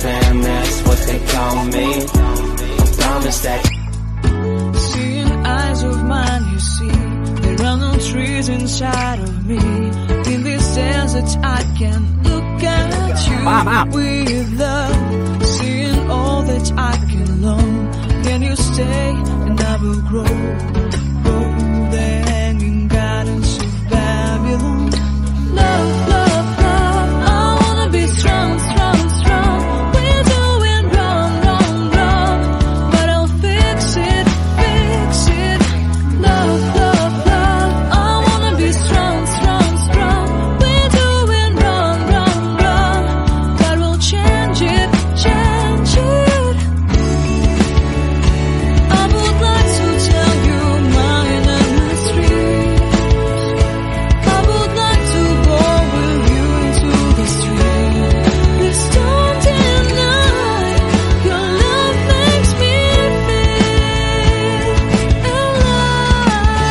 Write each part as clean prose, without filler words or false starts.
fam, that's what they call me. I promise that. Seeing eyes of mine, you see, there are no trees inside of me. In this desert I can look at you with love. Seeing all that I can long, can you stay and I will grow the hanging gardens of Babylon. Love, love, love, I wanna be strong, strong, strong. We're doing wrong, wrong, wrong, but I'll fix it, fix it. Love, love, love, I wanna be strong, strong, strong. We're doing wrong, wrong, wrong, but we'll change it, change it. I would like to tell you my mysteries. I would like to go with you into the street. Please don't deny, your love makes me feel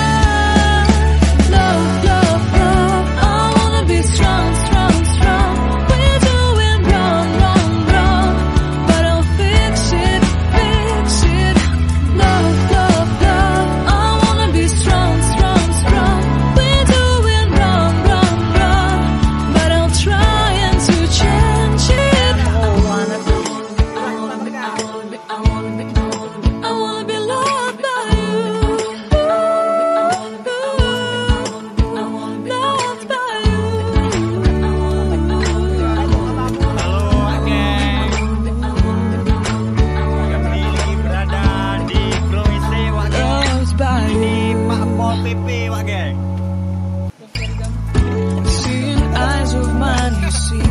alive. Love, love, love, I wanna be strong, strong, strong. We're doing wrong, wrong, wrong, but I'll fix it, fix it. Love, love, love, I wanna be strong, strong, strong. We're doing wrong, wrong, wrong, but I'll try and to change it. I wanna be loved by Seeing eyes of mine, you see,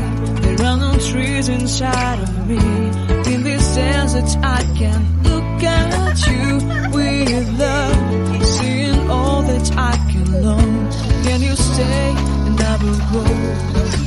there are no trees inside of me. In this desert I can look at you with love. Seeing all that I can long, can you stay and I will grow